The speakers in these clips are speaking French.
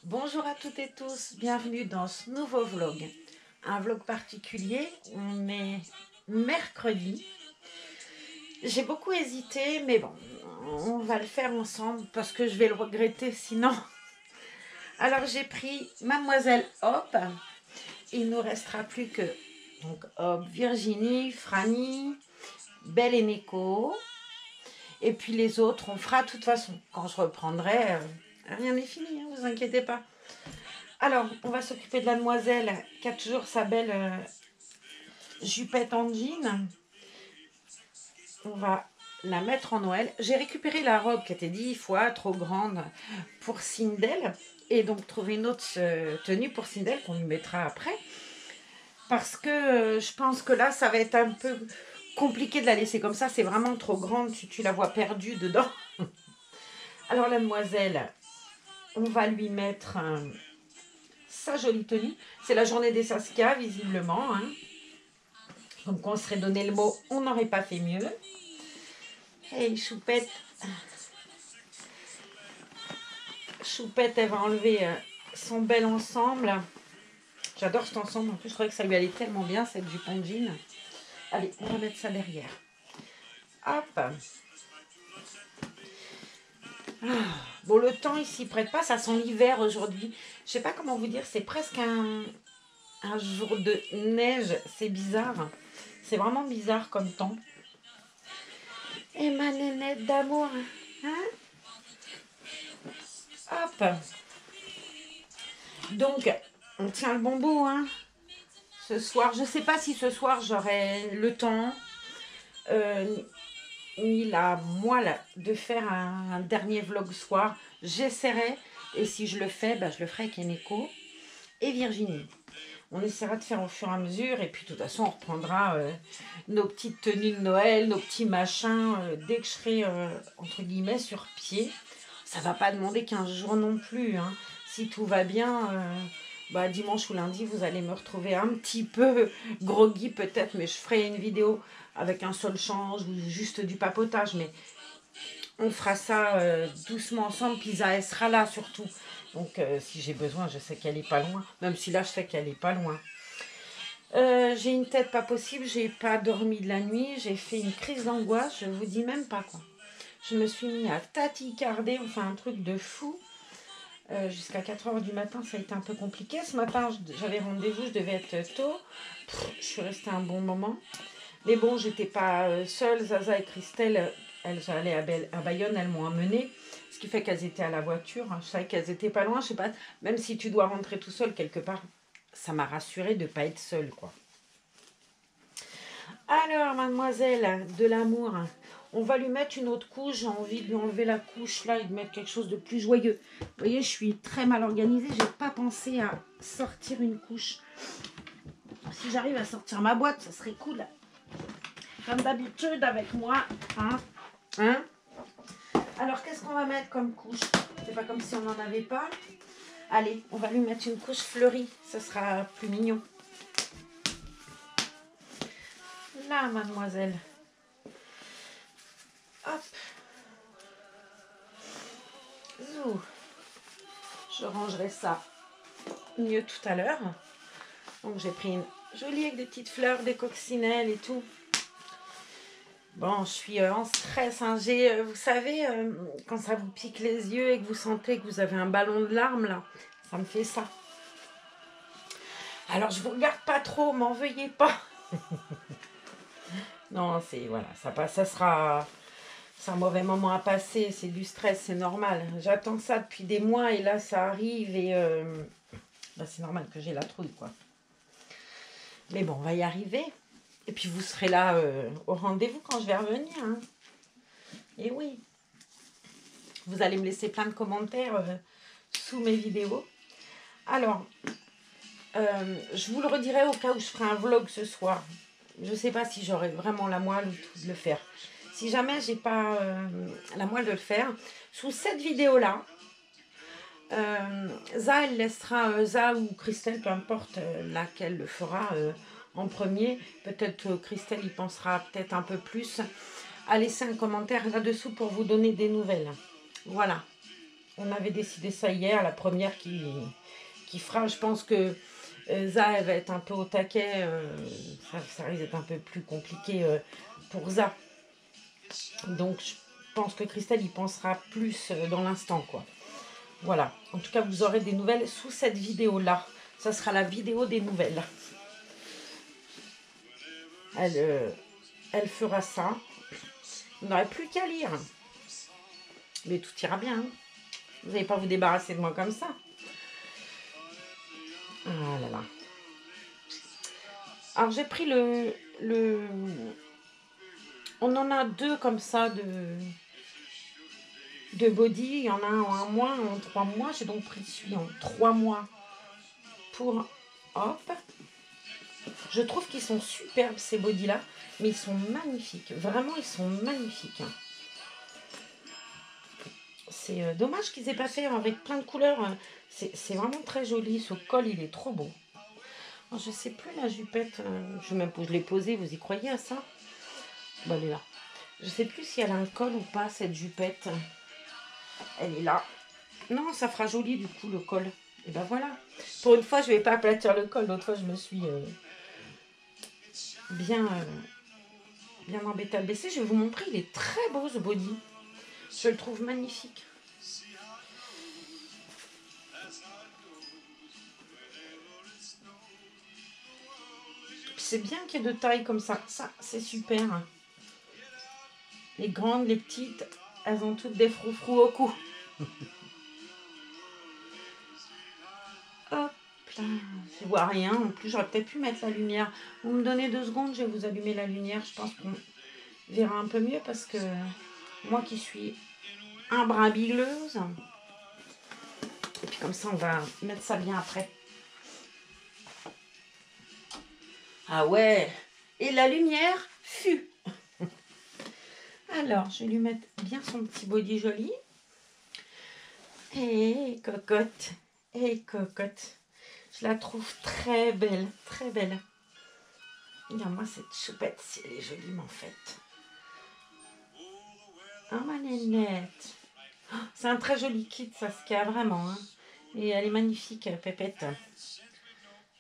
Bonjour à toutes et tous, bienvenue dans ce nouveau vlog. Un vlog particulier, on est mercredi. J'ai beaucoup hésité, mais bon, on va le faire ensemble parce que je vais le regretter sinon. Alors j'ai pris Mademoiselle Hop, il ne nous restera plus que donc Hop, Virginie, Franny, Belle et Neko. Et puis les autres, on fera de toute façon. Quand je reprendrai, rien n'est fini, hein, vous inquiétez pas. Alors, on va s'occuper de la demoiselle qui a toujours sa belle jupette en jean. On va la mettre en Noël. J'ai récupéré la robe qui était 10 fois trop grande pour Sindel. Et donc, trouvé une autre tenue pour Sindel qu'on lui mettra après. Parce que je pense que là, ça va être un peu compliqué de la laisser comme ça. C'est vraiment trop grande. Tu la vois perdue dedans. Alors, la demoiselle, on va lui mettre sa jolie tenue. C'est la journée des Saskia, visiblement. Hein. Donc on serait donné le mot, on n'aurait pas fait mieux. Hey Choupette. Choupette, elle va enlever son bel ensemble. J'adore cet ensemble. En plus, je croyais que ça lui allait tellement bien, cette jupe en jean. Allez, on va mettre ça derrière. Hop. Ah. Bon, le temps, il s'y prête pas. Ça sent l'hiver aujourd'hui. Je sais pas comment vous dire. C'est presque un jour de neige. C'est bizarre. C'est vraiment bizarre comme temps. Et ma nénette d'amour. Hein? Hop. Donc, on tient le bon bout, hein. Ce soir, je ne sais pas si ce soir j'aurai le temps, ni la moelle de faire un dernier vlog soir. J'essaierai, et si je le fais, bah, je le ferai avec Eneko et Virginie. On essaiera de faire au fur et à mesure, et puis de toute façon, on reprendra nos petites tenues de Noël, nos petits machins, dès que je serai, entre guillemets, sur pied. Ça ne va pas demander 15 jours non plus, hein. Si tout va bien, bah, dimanche ou lundi, vous allez me retrouver un petit peu groggy peut-être, mais je ferai une vidéo avec un seul change ou juste du papotage, mais on fera ça doucement ensemble. Pisa, elle sera là surtout. Donc si j'ai besoin, je sais qu'elle n'est pas loin, même si là je sais qu'elle n'est pas loin. J'ai une tête pas possible, j'ai pas dormi de la nuit, j'ai fait une crise d'angoisse, je vous dis même pas quoi. Je me suis mis à taticarder, enfin un truc de fou. Jusqu'à 4 h du matin, ça a été un peu compliqué. Ce matin, j'avais rendez-vous, je devais être tôt. Je suis restée un bon moment. Mais bon, j'étais pas seule. Zaza et Christelle, elles allaient à Bayonne, elles m'ont emmenée. Ce qui fait qu'elles étaient à la voiture. Je savais qu'elles étaient pas loin. Je sais pas, même si tu dois rentrer tout seul quelque part, ça m'a rassurée de ne pas être seule, quoi. Alors, mademoiselle de l'amour, on va lui mettre une autre couche. J'ai envie de lui enlever la couche là et de mettre quelque chose de plus joyeux. Vous voyez, je suis très mal organisée. J'ai pas pensé à sortir une couche. Si j'arrive à sortir ma boîte, ça serait cool. Comme d'habitude avec moi. Hein. Alors, qu'est-ce qu'on va mettre comme couche? C'est pas comme si on n'en avait pas. Allez, on va lui mettre une couche fleurie. Ce sera plus mignon. Là, mademoiselle. Hop. Zou. Je rangerai ça mieux tout à l'heure. Donc j'ai pris une jolie avec des petites fleurs, des coccinelles et tout. Bon, je suis en stress. Hein. Vous savez, quand ça vous pique les yeux et que vous sentez que vous avez un ballon de larmes, là, ça me fait ça. Alors, je vous regarde pas trop, m'en veuillez pas. Non, c'est, voilà, ça passe, ça sera... C'est un mauvais moment à passer, c'est du stress, c'est normal. J'attends ça depuis des mois et là, ça arrive et... bah, c'est normal que j'ai la trouille, quoi. Mais bon, on va y arriver. Et puis, vous serez là au rendez-vous quand je vais revenir. Hein. Et oui. Vous allez me laisser plein de commentaires sous mes vidéos. Alors, je vous le redirai au cas où je ferai un vlog ce soir. Je ne sais pas si j'aurai vraiment la moelle ou tout de le faire. Si jamais j'ai pas la moelle de le faire, sous cette vidéo-là, Za, elle laissera, Za ou Christelle, peu importe laquelle le fera en premier. Peut-être Christelle y pensera peut-être un peu plus. À laisser un commentaire là-dessous pour vous donner des nouvelles. Voilà. On avait décidé ça hier, la première qui fera. Je pense que Za, elle va être un peu au taquet. Ça risque d'être un peu plus compliqué pour Za. Donc, je pense que Christelle y pensera plus dans l'instant, quoi. Voilà. En tout cas, vous aurez des nouvelles sous cette vidéo-là. Ça sera la vidéo des nouvelles. Elle fera ça. Vous n'aurez plus qu'à lire. Mais tout ira bien. Hein. Vous n'allez pas vous débarrasser de moi comme ça. Ah là là. Alors, j'ai pris on en a deux comme ça de body. Il y en a un en 1 mois, en 3 mois. J'ai donc pris celui en 3 mois pour... Hop. Je trouve qu'ils sont superbes, ces bodys-là. Mais ils sont magnifiques. Vraiment, ils sont magnifiques. C'est dommage qu'ils aient pas fait avec plein de couleurs. C'est vraiment très joli. Ce col, il est trop beau. Oh, je sais plus la jupette. Je l'ai posée. Vous y croyez à ça? Bon, elle est là. Je sais plus si elle a un col ou pas, cette jupette. Elle est là. Non, ça fera joli du coup le col. Et ben voilà. Pour une fois, je vais pas aplatir le col. L'autre fois, je me suis bien embêtée à le baisser. Je vais vous montrer. Il est très beau ce body. Je le trouve magnifique. C'est bien qu'il y ait de taille comme ça. Ça, c'est super. Les grandes, les petites, elles ont toutes des froufrous au cou. Hop là. Je vois rien. En plus, j'aurais peut-être pu mettre la lumière. Vous me donnez 2 secondes, je vais vous allumer la lumière. Je pense qu'on verra un peu mieux parce que moi qui suis un brin bigleuse. Et puis comme ça, on va mettre ça bien après. Ah ouais. Et la lumière fut. Alors, je vais lui mettre bien son petit body joli. Et cocotte. Et cocotte. Je la trouve très belle. Très belle. Regarde-moi cette choupette, si elle est joliment faite. Oh ma nénette. Oh, c'est un très joli kit, ça se casse vraiment. Hein. Et elle est magnifique, Pépette.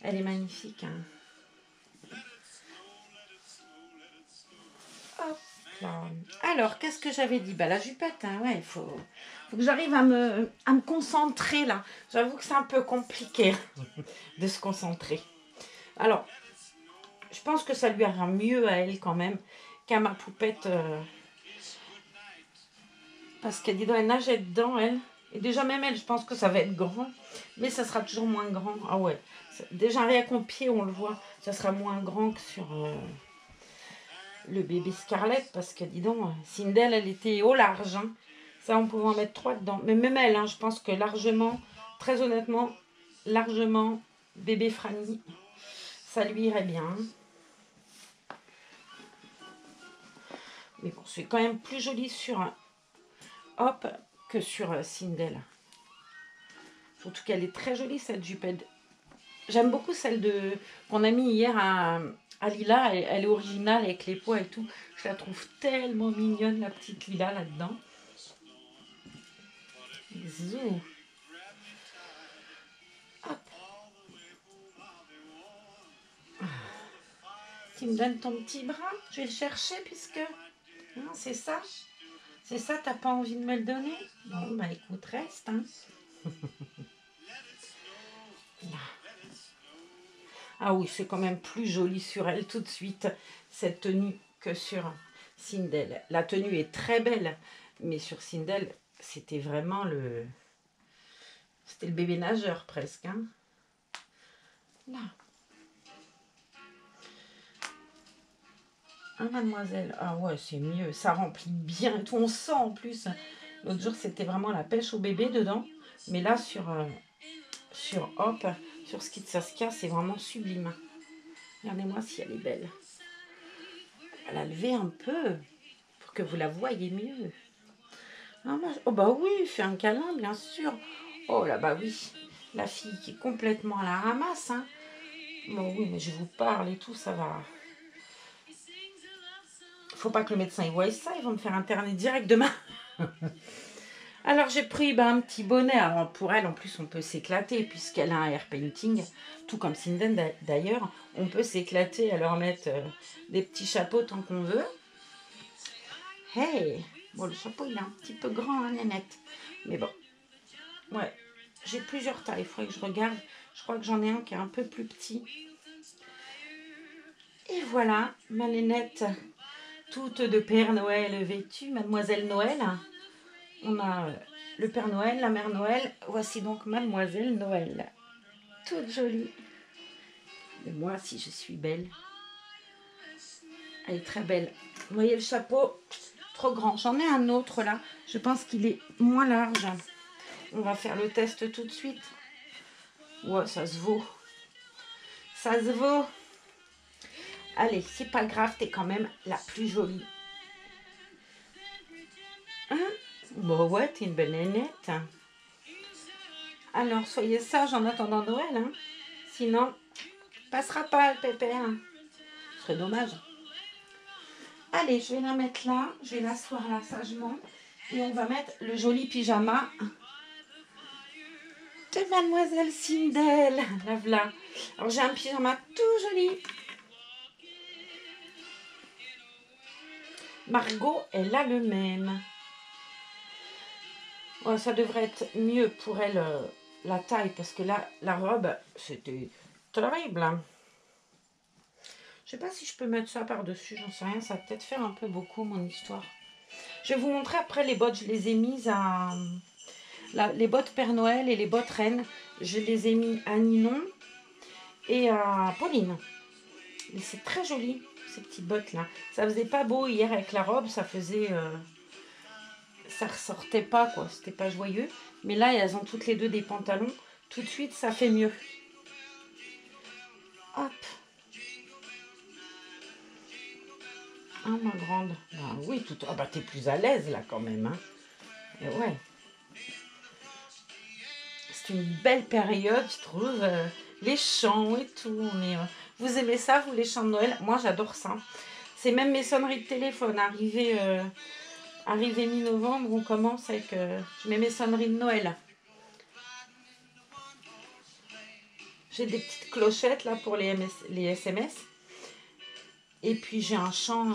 Elle est magnifique. Hein. Hop là. Alors, qu'est-ce que j'avais dit? Bah, la jupette, hein, ouais, il faut que j'arrive à me concentrer là. J'avoue que c'est un peu compliqué de se concentrer. Alors, je pense que ça lui ira mieux à elle quand même qu'à ma poupette. Parce qu'elle dit, elle nageait dedans, elle. Et déjà, même elle, je pense que ça va être grand. Mais ça sera toujours moins grand. Ah ouais. Déjà, rien qu'au pied, on le voit. Ça sera moins grand que sur le bébé Scarlett. Parce que, dis donc, Sindel, elle était au large. Hein. Ça, on pouvait en mettre 3 dedans. Mais même elle, hein, je pense que largement, très honnêtement, largement, bébé Franny, ça lui irait bien. Mais bon, c'est quand même plus joli sur un hop que sur Sindel. Surtout qu'elle est très jolie cette jupette. J'aime beaucoup celle qu'on a mis hier à Lila. Elle est originale avec les pois et tout. Je la trouve tellement mignonne la petite Lila là-dedans. Zou. Hop. Tu me donnes ton petit bras? Je vais le chercher puisque... Hein, c'est ça? C'est ça, t'as pas envie de me le donner? Bon, bah écoute, reste. Hein. Là. Ah oui, c'est quand même plus joli sur elle tout de suite, cette tenue, que sur Sindel. La tenue est très belle, mais sur Sindel, c'était vraiment le... C'était le bébé nageur presque. Hein. Là. Ah, mademoiselle. Ah ouais, c'est mieux. Ça remplit bien et tout. On sent en plus. L'autre jour, c'était vraiment la pêche au bébé dedans. Mais là, sur Hop, sur Skit Saskia, c'est vraiment sublime. Regardez-moi si elle est belle. Elle a levé un peu pour que vous la voyez mieux. Ah, oh bah oui, fais un câlin, bien sûr. Oh là, bah oui. La fille qui est complètement à la ramasse. Hein. Bon oui, mais je vous parle et tout, ça va... Faut pas que le médecin y voie ça, ils vont me faire interner direct demain. Alors j'ai pris un petit bonnet. Alors pour elle, en plus, on peut s'éclater puisqu'elle a un hair painting, tout comme Sinden d'ailleurs. On peut s'éclater à leur mettre des petits chapeaux tant qu'on veut. Hey! Bon, le chapeau, il est un petit peu grand, hein, Nénette. Mais bon, ouais. J'ai plusieurs tailles, il faudrait que je regarde. Je crois que j'en ai un qui est un peu plus petit. Et voilà, ma Nénette, toute de Père Noël vêtue, Mademoiselle Noël. On a le Père Noël, la Mère Noël. Voici donc Mademoiselle Noël. Toute jolie. Et moi, si je suis belle. Elle est très belle. Vous voyez le chapeau? Trop grand. J'en ai un autre là. Je pense qu'il est moins large. On va faire le test tout de suite. Ouais, ça se vaut. Ça se vaut. Allez, c'est pas grave, t'es quand même la plus jolie. Hein? Bon, ouais, t'es une belle nénette. Alors, soyez sages en attendant Noël. Hein? Sinon, passera pas le pépère. Ce serait dommage. Allez, je vais la mettre là. Je vais l'asseoir là sagement. Et on va mettre le joli pyjama de Mademoiselle Sindel. La voilà. Alors, j'ai un pyjama tout joli. Margot, elle a le même. Ouais, ça devrait être mieux pour elle, la taille, parce que là, la robe, c'était terrible. Hein. Je sais pas si je peux mettre ça par-dessus, j'en sais rien. Ça va peut-être faire un peu beaucoup, mon histoire. Je vais vous montrer après les bottes. Je les ai mises à... les bottes Père Noël et les bottes Reine. Je les ai mis à Ninon et à Pauline. Et c'est très joli, ces petites bottes-là. Ça faisait pas beau hier avec la robe, ça faisait... ça ressortait pas, quoi. C'était pas joyeux. Mais là, elles ont toutes les deux des pantalons. Tout de suite, ça fait mieux. Hop. Ah, ma grande. Ah, oui, tout... Ah, bah, t'es plus à l'aise, là, quand même. Hein. Et ouais. C'est une belle période, je trouve. Les chants et tout. Mais, vous aimez ça, vous, les chants de Noël? Moi, j'adore ça. C'est même mes sonneries de téléphone. Arrivé mi-novembre, on commence avec... je mets mes sonneries de Noël. J'ai des petites clochettes, là, pour les SMS. Et puis, j'ai un chant...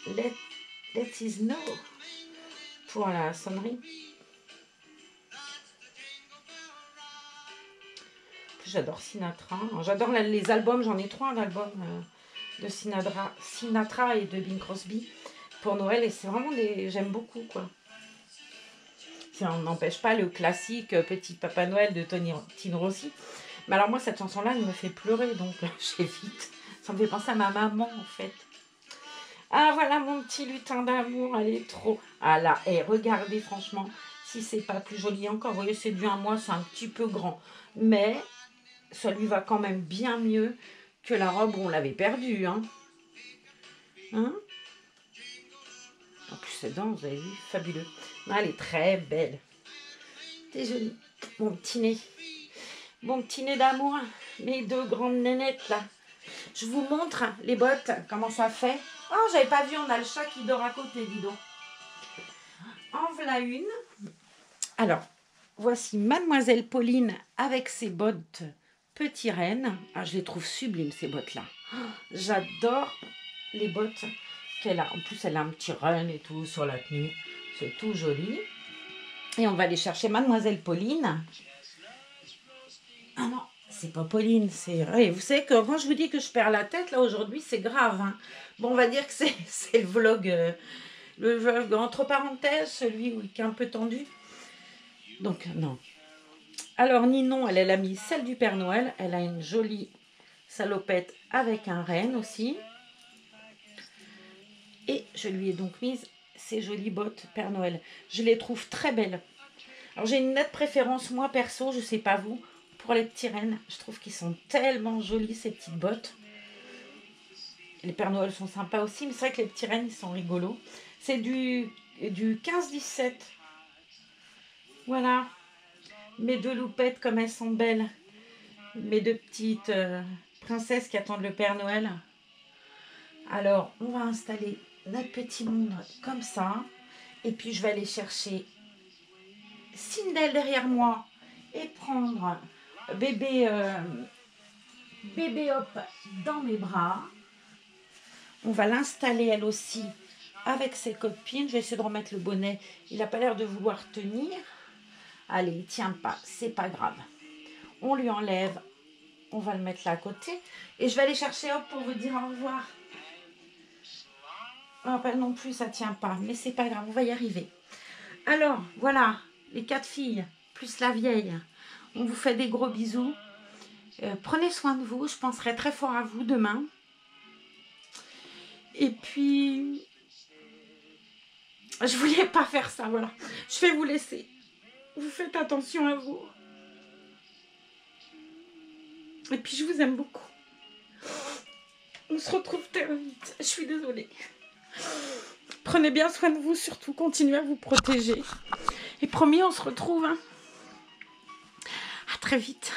Let It Know pour la sonnerie. J'adore Sinatra. J'adore les albums. J'en ai 3 d'albums de Sinatra et de Bing Crosby pour Noël. Et c'est vraiment des... J'aime beaucoup, quoi. Ça n'empêche pas le classique Petit Papa Noël de Tino Rossi. Mais alors moi, cette chanson-là, elle me fait pleurer. Donc, j'évite. Ça me fait penser à ma maman, en fait. Ah, voilà mon petit lutin d'amour. Elle est trop... Ah là, et regardez, franchement, si c'est pas plus joli encore. Vous voyez, c'est du 1 mois, c'est un petit peu grand. Mais... ça lui va quand même bien mieux que la robe où on l'avait perdue. Hein. En plus, ses dents, vous avez vu, fabuleux. Non, elle est très belle. T'es jolie. Mon petit nez. Mon petit nez d'amour. Mes 2 grandes nénettes, là. Je vous montre les bottes, comment ça fait. Oh, j'avais pas vu, on a le chat qui dort à côté, dis donc. En voilà une. Alors, voici Mademoiselle Pauline avec ses bottes Petit Reine. Ah, je les trouve sublimes, ces bottes-là. Oh, j'adore les bottes qu'elle a. En plus, elle a un petit run et tout sur la tenue. C'est tout joli. Et on va aller chercher Mademoiselle Pauline. Ah non, c'est pas Pauline, c'est... Oui, vous savez que quand je vous dis que je perds la tête, là, aujourd'hui, c'est grave. Hein. Bon, on va dire que c'est le vlog entre parenthèses, celui qui est un peu tendu. Donc, non. Alors, Ninon, elle a mis celle du Père Noël. Elle a une jolie salopette avec un renne aussi. Et je lui ai donc mise ces jolies bottes Père Noël. Je les trouve très belles. Alors, j'ai une nette préférence, moi, perso, je sais pas vous, pour les petits rennes. Je trouve qu'ils sont tellement jolis, ces petites bottes. Les Père Noël sont sympas aussi, mais c'est vrai que les petits rennes, ils sont rigolos. C'est du 15-17. Voilà. Mes 2 loupettes, comme elles sont belles. Mes 2 petites princesses qui attendent le Père Noël. Alors, on va installer notre petit monde comme ça. Et puis je vais aller chercher Sindel derrière moi et prendre bébé, bébé hop dans mes bras. On va l'installer elle aussi avec ses copines. Je vais essayer de remettre le bonnet. Il n'a pas l'air de vouloir tenir. Allez, il ne tient pas, c'est pas grave. On lui enlève. On va le mettre là à côté. Et je vais aller chercher hop pour vous dire au revoir. Oh, pas non plus, ça ne tient pas. Mais c'est pas grave, on va y arriver. Alors, voilà, les 4 filles, plus la vieille. On vous fait des gros bisous. Prenez soin de vous. Je penserai très fort à vous demain. Et puis, je voulais pas faire ça, voilà. Je vais vous laisser. Vous faites attention à vous. Et puis, je vous aime beaucoup. On se retrouve très vite. Je suis désolée. Prenez bien soin de vous, surtout. Continuez à vous protéger. Et promis, on se retrouve. Hein. À très vite.